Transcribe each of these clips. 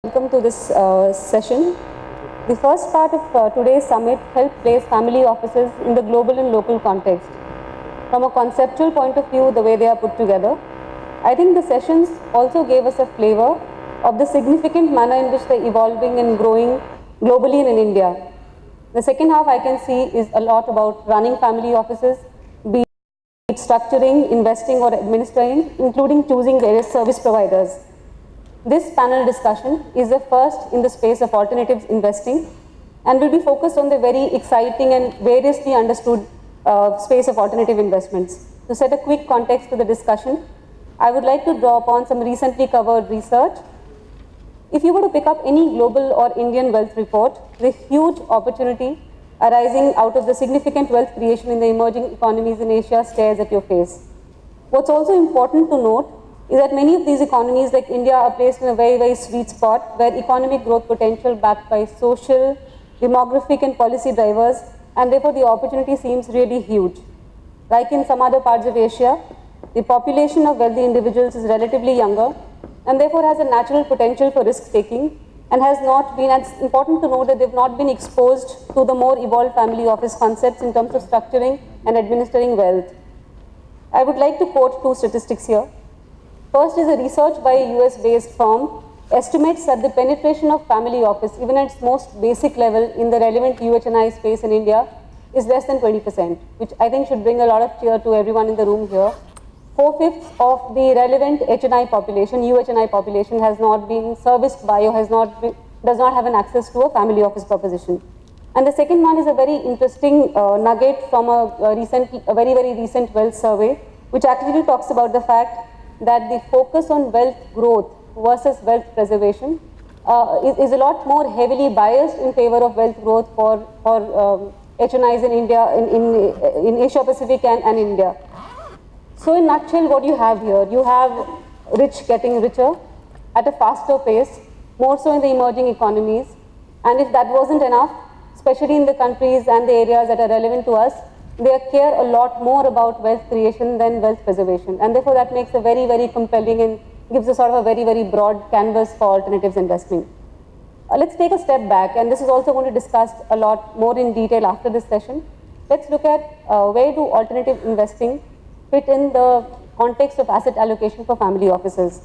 Welcome to this session. The first part of today's summit helped place family offices in the global and local context. From a conceptual point of view, the way they are put together, I think the sessions also gave us a flavor of the significant manner in which they're evolving and growing globally and in India. The second half I can see is a lot about running family offices, be it structuring, investing or administering, including choosing various service providers. This panel discussion is the first in the space of alternatives investing and will be focused on the very exciting and variously understood space of alternative investments. To set a quick context to the discussion, I would like to draw upon some recently covered research. If you were to pick up any global or Indian wealth report, the huge opportunity arising out of the significant wealth creation in the emerging economies in Asia stares at your face. What's also important to note is that many of these economies like India are placed in a very, very sweet spot where economic growth potential backed by social, demographic and policy drivers, and therefore the opportunity seems really huge. Like in some other parts of Asia, the population of wealthy individuals is relatively younger and therefore has a natural potential for risk taking and has not been, and it's important to note that they've not been exposed to the more evolved family office concepts in terms of structuring and administering wealth. I would like to quote two statistics here. First is a research by a US-based firm estimates that the penetration of family office, even at its most basic level in the relevant UHNI space in India, is less than 20%, which I think should bring a lot of cheer to everyone in the room here. 4/5 of the relevant HNI population, UHNI population, has not been serviced by or does not have an access to a family office proposition. And the second one is a very interesting nugget from a very, very recent wealth survey, which actually talks about the fact that the focus on wealth growth versus wealth preservation is a lot more heavily biased in favor of wealth growth for HNIs in India, in Asia Pacific and India. So in nutshell, what you have here, you have rich getting richer at a faster pace, more so in the emerging economies. And if that wasn't enough, especially in the countries and the areas that are relevant to us, they care a lot more about wealth creation than wealth preservation. And therefore that makes a very, very compelling and gives a sort of a very, very broad canvas for alternatives investing. Let's take a step back, and this is also going to discuss a lot more in detail after this session. Let's look at where do alternative investing fit in the context of asset allocation for family offices.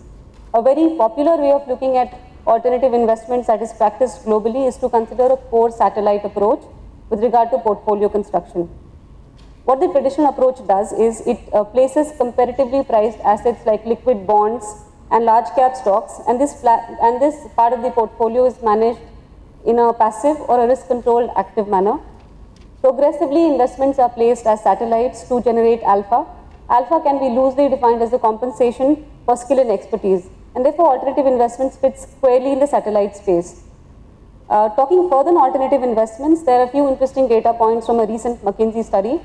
A very popular way of looking at alternative investments that is practiced globally is to consider a core satellite approach with regard to portfolio construction. What the traditional approach does is it places comparatively priced assets like liquid bonds and large cap stocks, and this part of the portfolio is managed in a passive or a risk controlled active manner. Progressively, investments are placed as satellites to generate alpha. Alpha can be loosely defined as the compensation for skill and expertise, and therefore alternative investments fit squarely in the satellite space. Talking further on alternative investments, there are a few interesting data points from a recent McKinsey study.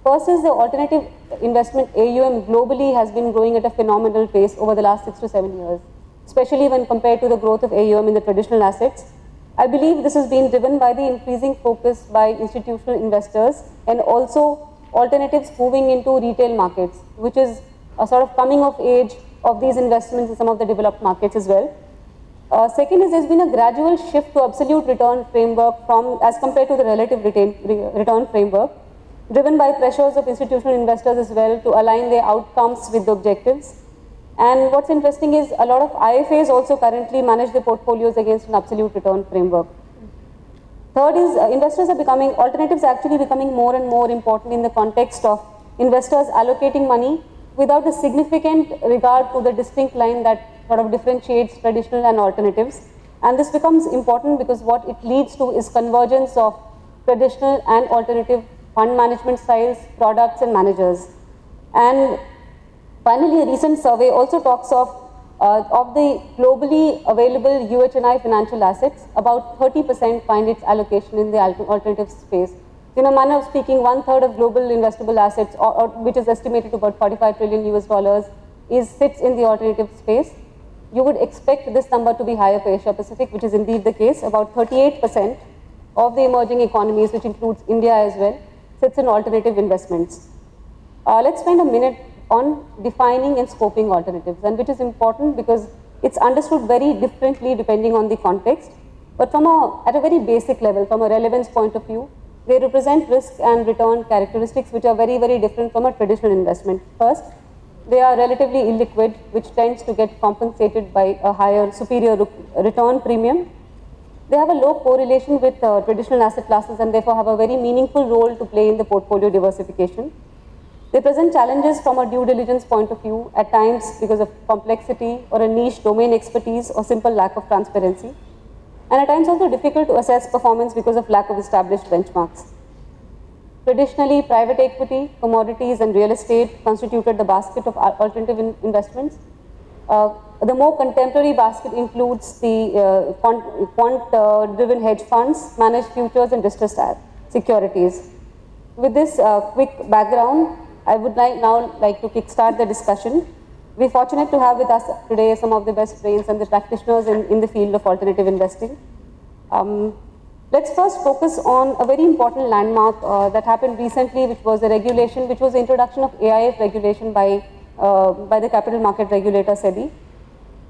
First is the alternative investment AUM globally has been growing at a phenomenal pace over the last 6 to 7 years, especially when compared to the growth of AUM in the traditional assets. I believe this has been driven by the increasing focus by institutional investors and also alternatives moving into retail markets, which is a sort of coming of age of these investments in some of the developed markets as well. Second is there's been a gradual shift to absolute return framework as compared to the relative return framework, driven by pressures of institutional investors as well to align their outcomes with the objectives. And what's interesting is a lot of IFAs also currently manage their portfolios against an absolute return framework. Third is alternatives are actually becoming more and more important in the context of investors allocating money without a significant regard to the distinct line that sort of differentiates traditional and alternatives. And this becomes important because what it leads to is convergence of traditional and alternative fund management styles, products and managers. And finally, a recent survey also talks of the globally available UHNI financial assets, about 30% find its allocation in the alternative space. In a manner of speaking, 1/3 of global investable assets, which is estimated to about $45 trillion US, sits in the alternative space. You would expect this number to be higher for Asia Pacific, which is indeed the case. About 38% of the emerging economies, which includes India as well, sits in alternative investments. Let's spend a minute on defining and scoping alternatives, and which is important because It's understood very differently depending on the context, but at a very basic level, from a relevance point of view, they represent risk and return characteristics which are very, very different from a traditional investment. First, they are relatively illiquid, which tends to get compensated by a higher, superior return premium. They have a low correlation with traditional asset classes and therefore have a very meaningful role to play in the portfolio diversification. They present challenges from a due diligence point of view, at times because of complexity or a niche domain expertise or simple lack of transparency, and at times also difficult to assess performance because of lack of established benchmarks. Traditionally, private equity, commodities, and real estate constituted the basket of alternative investments. The more contemporary basket includes the quant-driven hedge funds, managed futures, and distressed securities. With this quick background, I would now like to kickstart the discussion. We're fortunate to have with us today some of the best brains and the practitioners in the field of alternative investing. Let's first focus on a very important landmark that happened recently, which was the regulation, which was the introduction of AIF regulation by the capital market regulator SEBI.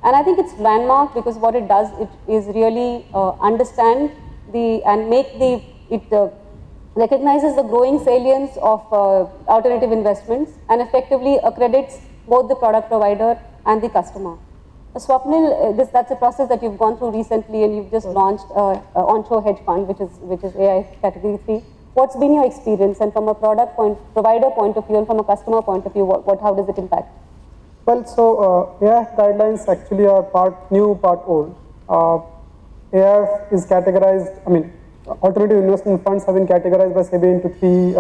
And I think it's landmark because what it does, it is really understand and make it recognizes the growing salience of alternative investments and effectively accredits both the product provider and the customer. Swapnil, that's a process that you've gone through recently, and you've just launched onshore hedge fund, which is AIF category 3. What's been your experience, and from a provider point of view and from a customer point of view, how does it impact? Well, so AIF guidelines actually are part new, part old. AIF is categorized, alternative investment funds have been categorized by SEBI into three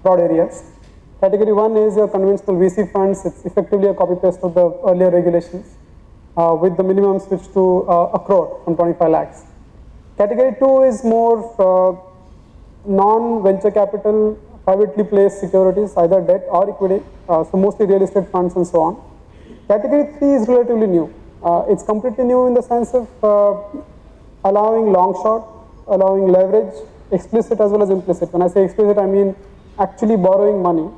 broad areas. Category 1 is your conventional VC funds. It's effectively a copy-paste of the earlier regulations with the minimum switch to a crore from 25 lakhs. Category 2 is more non-venture capital, privately placed securities, either debt or equity, so mostly real estate funds and so on. Category 3 is relatively new. It's completely new in the sense of allowing long short, allowing leverage, explicit as well as implicit. When I say explicit, I mean actually borrowing money.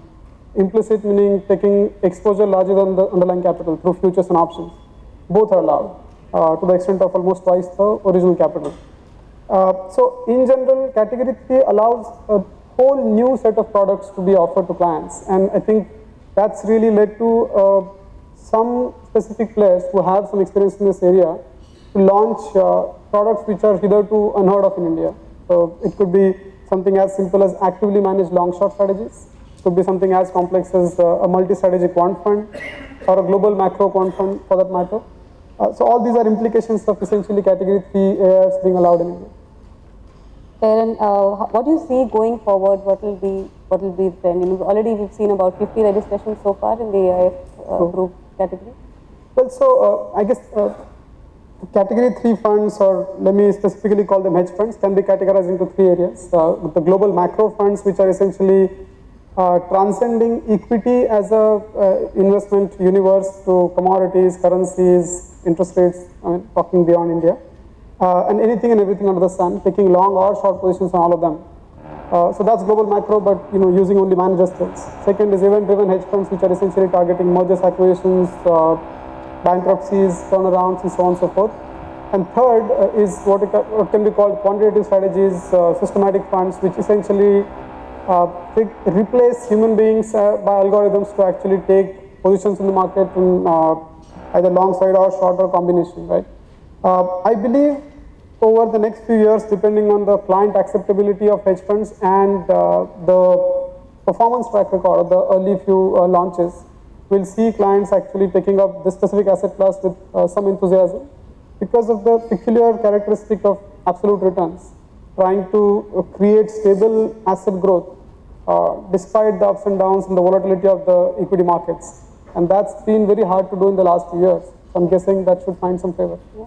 Implicit meaning taking exposure larger than the underlying capital through futures and options. Both are allowed to the extent of almost twice the original capital. So in general, category 3 allows a whole new set of products to be offered to clients, and I think that's really led to some specific players who have some experience in this area to launch products which are hitherto unheard of in India. So it could be something as simple as actively managed long-short strategies. It could be something as complex as a multi-strategy quant fund or a global macro quant fund for that matter. So all these are implications of essentially category 3 AIFs being allowed in India. And what do you see going forward? What will be the trend? Already we've seen about 50 registrations so far in the AIF group category. Well, so I guess category 3 funds, or let me specifically call them hedge funds, can be categorized into three areas. The global macro funds, which are essentially transcending equity as a investment universe to commodities, currencies, interest rates, talking beyond India, and anything and everything under the sun, taking long or short positions on all of them. So that's global macro, but using only managers' skills. Second is event-driven hedge funds, which are essentially targeting mergers, acquisitions, bankruptcies, turnarounds, and so on and so forth. And third is what can be called quantitative strategies, systematic funds, which essentially replace human beings by algorithms to actually take positions in the market in either long side or short or combination, right? I believe over the next few years, depending on the client acceptability of hedge funds and the performance track record of the early few launches, we'll see clients actually taking up this specific asset class with some enthusiasm because of the peculiar characteristic of absolute returns, trying to create stable asset growth despite the ups and downs and the volatility of the equity markets. And that's been very hard to do in the last few years. So I'm guessing that should find some favor. Yeah.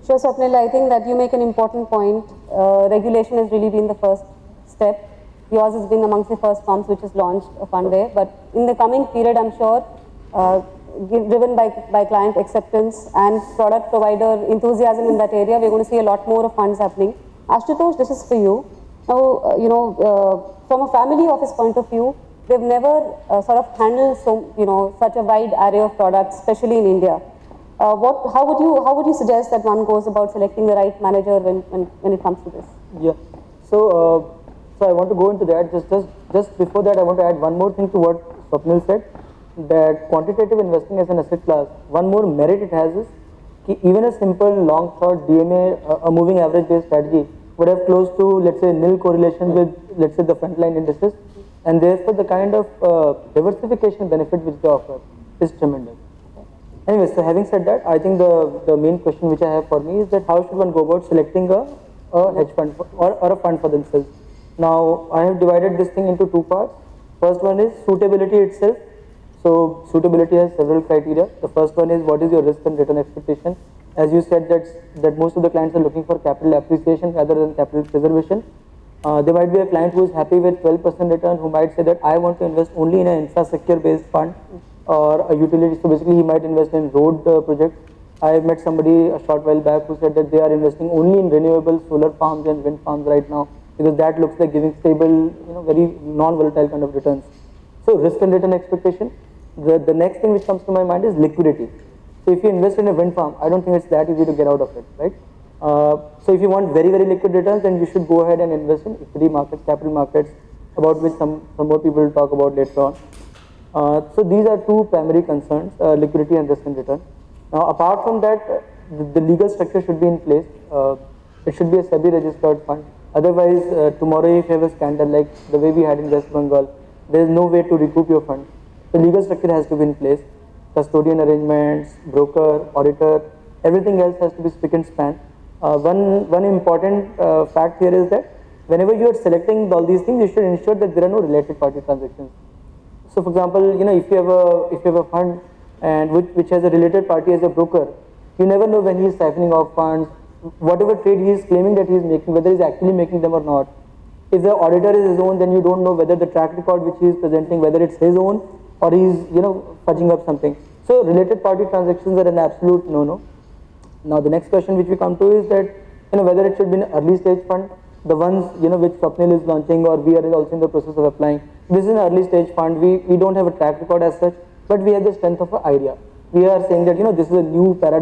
Sure, Swapnil, I think that you make an important point. Regulation has really been the first step. Yours has been amongst the first firms which has launched a fund there. But in the coming period, I'm sure, driven by client acceptance and product provider enthusiasm in that area, we're going to see a lot more of funds happening. Ashutosh, this is for you. Now, from a family office point of view, they've never sort of handled such a wide array of products, especially in India. How would you suggest that one goes about selecting the right manager when it comes to this? Yeah. So I want to go into that. Just before that, I want to add one more thing to what Swapnil said. That quantitative investing as an asset class, one more merit it has is कि even a simple long short DMA, a moving average based strategy, would have close to, let's say, nil correlation with, let's say, the frontline indices, and therefore the kind of diversification benefit which they offer is tremendous. Anyway, so having said that, I think the main question which I have for me is that how should one go about selecting a hedge fund or a fund for themselves. Now, I have divided this thing into two parts. First one is suitability itself. So suitability has several criteria. The first one is what is your risk and return expectation. As you said that most of the clients are looking for capital appreciation rather than capital preservation. There might be a client who is happy with 12% return, who might say that I want to invest only in an infrastructure based fund or a utility. So basically he might invest in road projects. I met somebody a short while back who said that they are investing only in renewable solar farms and wind farms right now because that looks like giving stable, very non-volatile kind of returns. So risk and return expectation. The next thing which comes to my mind is liquidity. So if you invest in a wind farm, I don't think it's that easy to get out of it, right? So if you want very, very liquid returns, then you should go ahead and invest in equity markets, capital markets, about which some more people will talk about later on. So these are two primary concerns, liquidity and risk and return. Now apart from that, the legal structure should be in place. It should be a SEBI registered fund. Otherwise, tomorrow if you have a scandal like the way we had in West Bengal, there is no way to recoup your fund. The legal structure has to be in place. Custodian arrangements, broker, auditor, everything else has to be spick and span. One important fact here is that whenever you are selecting all these things, you should ensure that there are no related party transactions. So, for example, if you have a fund and which has a related party as a broker, you never know when he is siphoning off funds, whatever trade he is claiming that he is making, whether he is actually making them or not. If the auditor is his own, then you don't know whether the track record which he is presenting, whether it's his own or he is fudging up something. So related party transactions are an absolute no-no. Now the next question which we come to is that whether it should be an early stage fund, the ones which Swapnil is launching or we are also in the process of applying. This is an early stage fund. We don't have a track record as such, but we have the strength of an idea. We are saying that this is a new paradigm.